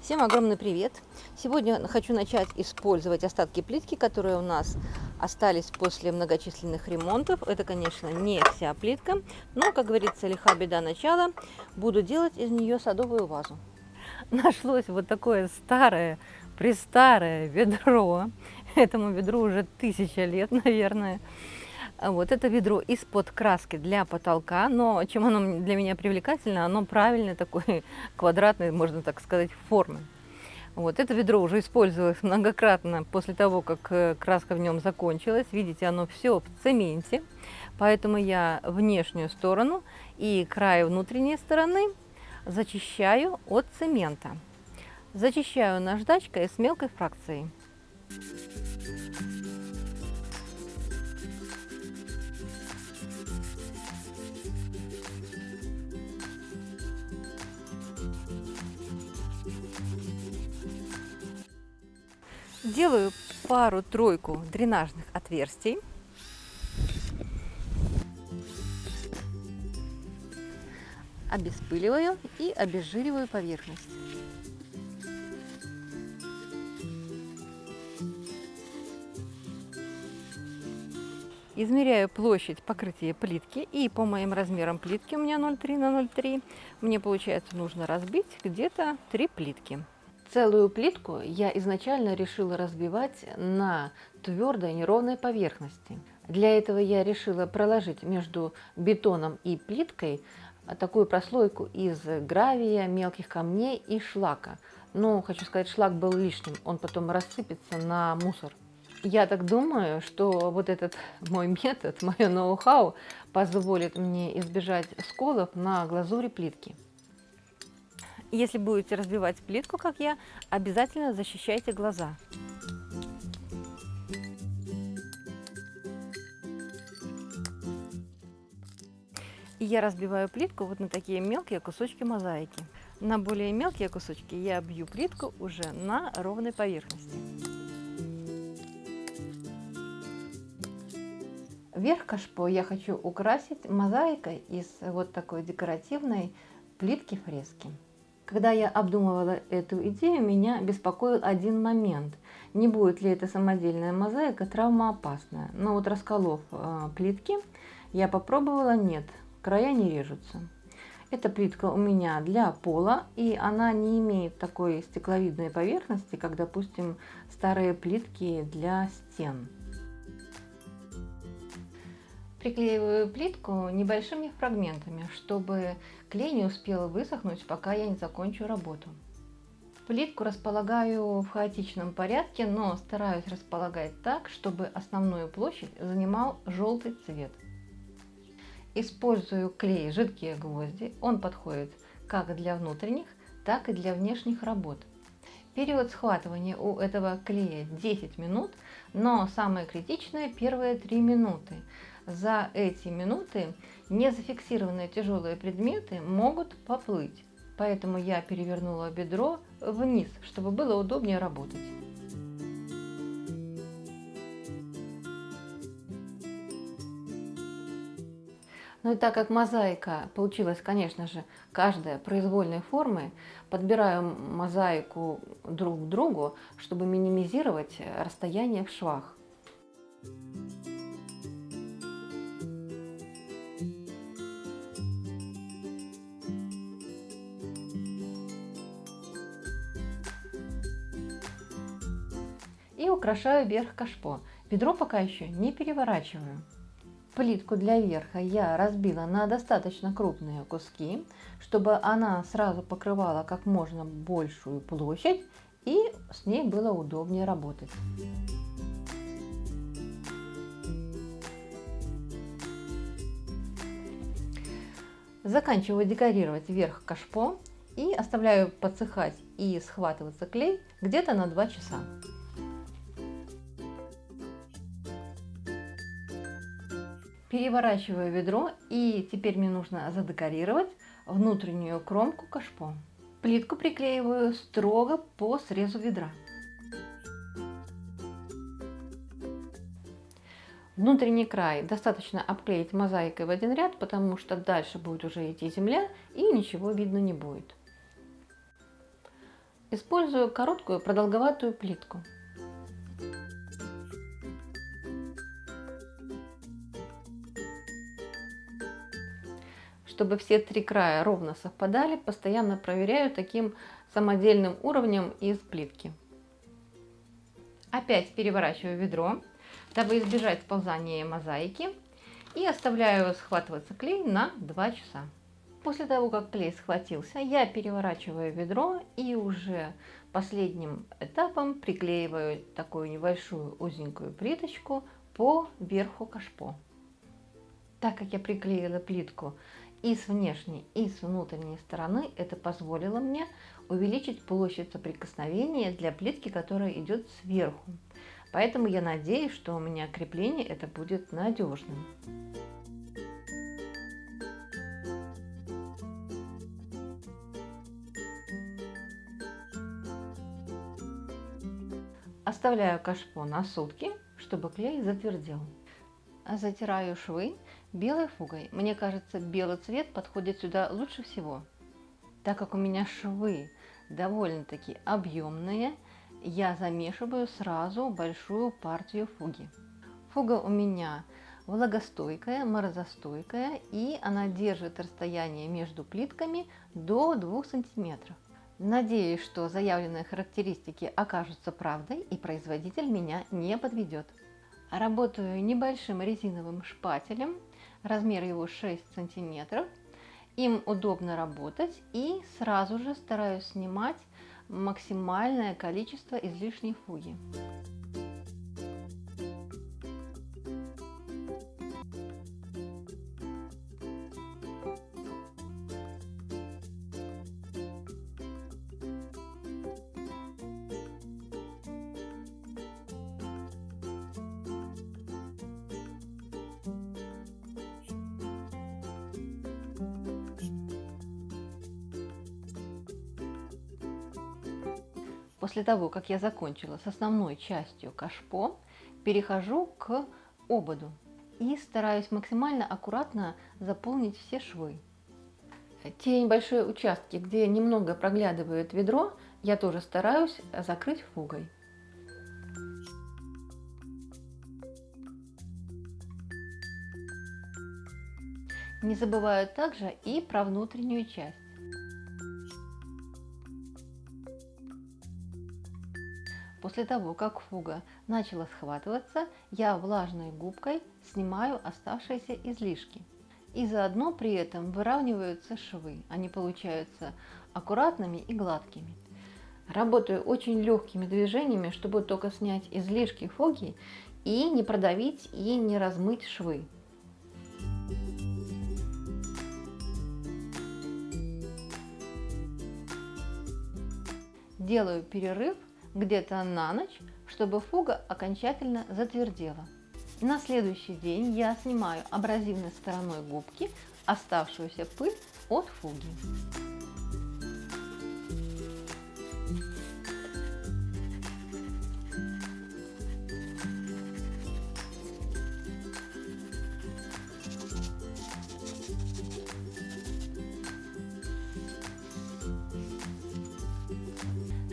Всем огромный привет! Сегодня хочу начать использовать остатки плитки, которые у нас остались после многочисленных ремонтов. Это, конечно, не вся плитка, но, как говорится, лиха беда начала. Буду делать из нее садовую вазу. Нашлось вот такое старое, престарое ведро. Этому ведру уже 1000 лет, наверное. Вот это ведро из-под краски для потолка, но чем оно для меня привлекательно, оно правильной такой квадратной, можно так сказать, формы. Вот это ведро уже использовалось многократно после того, как краска в нем закончилась. Видите, оно все в цементе, поэтому я внешнюю сторону и край внутренней стороны зачищаю от цемента. Зачищаю наждачкой с мелкой фракцией. Делаю пару-тройку дренажных отверстий. Обеспыливаю и обезжириваю поверхность. Измеряю площадь покрытия плитки, и по моим размерам плитки, у меня 0,3 на 0,3, мне получается нужно разбить где-то 3 плитки. Целую плитку я изначально решила разбивать на твердой неровной поверхности. Для этого я решила проложить между бетоном и плиткой такую прослойку из гравия, мелких камней и шлака. Но, хочу сказать, шлак был лишним, он потом рассыпется на мусор. Я так думаю, что вот этот мой метод, мое ноу-хау позволит мне избежать сколов на глазури плитки. Если будете разбивать плитку, как я, обязательно защищайте глаза. И я разбиваю плитку вот на такие мелкие кусочки мозаики. На более мелкие кусочки я бью плитку уже на ровной поверхности. Верх кашпо я хочу украсить мозаикой из вот такой декоративной плитки фрески. Когда я обдумывала эту идею, меня беспокоил один момент. Не будет ли эта самодельная мозаика травмоопасная? Но вот расколов плитки, я попробовала, нет, края не режутся. Эта плитка у меня для пола, и она не имеет такой стекловидной поверхности, как, допустим, старые плитки для стен. Приклеиваю плитку небольшими фрагментами, чтобы клей не успел высохнуть, пока я не закончу работу. Плитку располагаю в хаотичном порядке, но стараюсь располагать так, чтобы основную площадь занимал желтый цвет. Использую клей «Жидкие гвозди», он подходит как для внутренних, так и для внешних работ. Период схватывания у этого клея 10 минут, но самое критичное первые 3 минуты. За эти минуты незафиксированные тяжелые предметы могут поплыть, поэтому я перевернула бедро вниз, чтобы было удобнее работать. Ну и так как мозаика получилась, конечно же, каждая произвольной формы, подбираю мозаику друг к другу, чтобы минимизировать расстояние в швах. И украшаю верх кашпо. Ведро пока еще не переворачиваю. Плитку для верха я разбила на достаточно крупные куски, чтобы она сразу покрывала как можно большую площадь и с ней было удобнее работать. Заканчиваю декорировать верх кашпо и оставляю подсыхать и схватываться клей где-то на 2 часа. Переворачиваю ведро, и теперь мне нужно задекорировать внутреннюю кромку кашпо. Плитку приклеиваю строго по срезу ведра. Внутренний край достаточно обклеить мозаикой в один ряд, потому что дальше будет уже идти земля и ничего видно не будет. Использую короткую продолговатую плитку. Чтобы все три края ровно совпадали, постоянно проверяю таким самодельным уровнем из плитки. Опять переворачиваю ведро, дабы избежать сползания мозаики, и оставляю схватываться клей на 2 часа. После того, как клей схватился, я переворачиваю ведро и уже последним этапом приклеиваю такую небольшую узенькую плиточку по верху кашпо. Так как я приклеила плитку и с внешней, и с внутренней стороны, это позволило мне увеличить площадь соприкосновения для плитки, которая идет сверху. Поэтому я надеюсь, что у меня крепление это будет надежным. Оставляю кашпо на сутки, чтобы клей затвердел. Затираю швы белой фугой. Мне кажется, белый цвет подходит сюда лучше всего. Так как у меня швы довольно-таки объемные, я замешиваю сразу большую партию фуги. Фуга у меня влагостойкая, морозостойкая, и она держит расстояние между плитками до 2 сантиметров. Надеюсь, что заявленные характеристики окажутся правдой и производитель меня не подведет. Работаю небольшим резиновым шпателем, размер его 6 сантиметров. Им удобно работать, и сразу же стараюсь снимать максимальное количество излишней фуги. После того, как я закончила с основной частью кашпо, перехожу к ободу и стараюсь максимально аккуратно заполнить все швы. Те небольшие участки, где немного проглядывает ведро, я тоже стараюсь закрыть фугой. Не забываю также и про внутреннюю часть. После того, как фуга начала схватываться, я влажной губкой снимаю оставшиеся излишки. И заодно при этом выравниваются швы. Они получаются аккуратными и гладкими. Работаю очень легкими движениями, чтобы только снять излишки фуги и не продавить и не размыть швы. Делаю перерыв где-то на ночь, чтобы фуга окончательно затвердела. На следующий день я снимаю абразивной стороной губки оставшуюся пыль от фуги.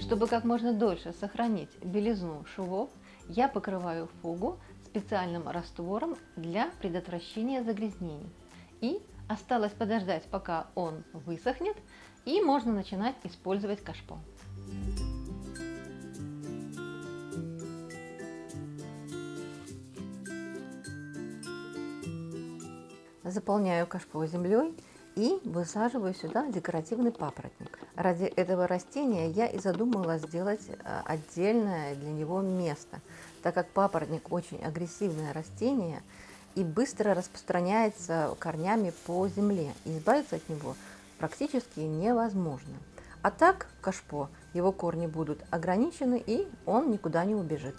Чтобы как можно дольше сохранить белизну швов, я покрываю фугу специальным раствором для предотвращения загрязнений. И осталось подождать, пока он высохнет, и можно начинать использовать кашпо. Заполняю кашпо землей и высаживаю сюда декоративный папоротник. Ради этого растения я и задумала сделать отдельное для него место, так как папоротник очень агрессивное растение и быстро распространяется корнями по земле, и избавиться от него практически невозможно. А так кашпо, его корни будут ограничены, и он никуда не убежит.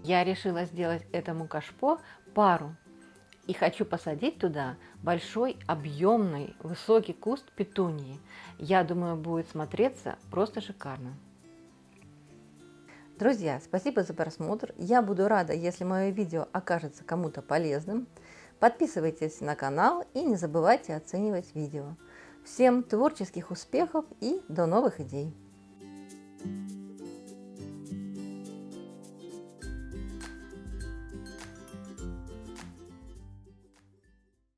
Я решила сделать этому кашпо пару и хочу посадить туда большой, объемный, высокий куст петунии. Я думаю, будет смотреться просто шикарно. Друзья, спасибо за просмотр. Я буду рада, если мое видео окажется кому-то полезным. Подписывайтесь на канал и не забывайте оценивать видео. Всем творческих успехов и до новых идей!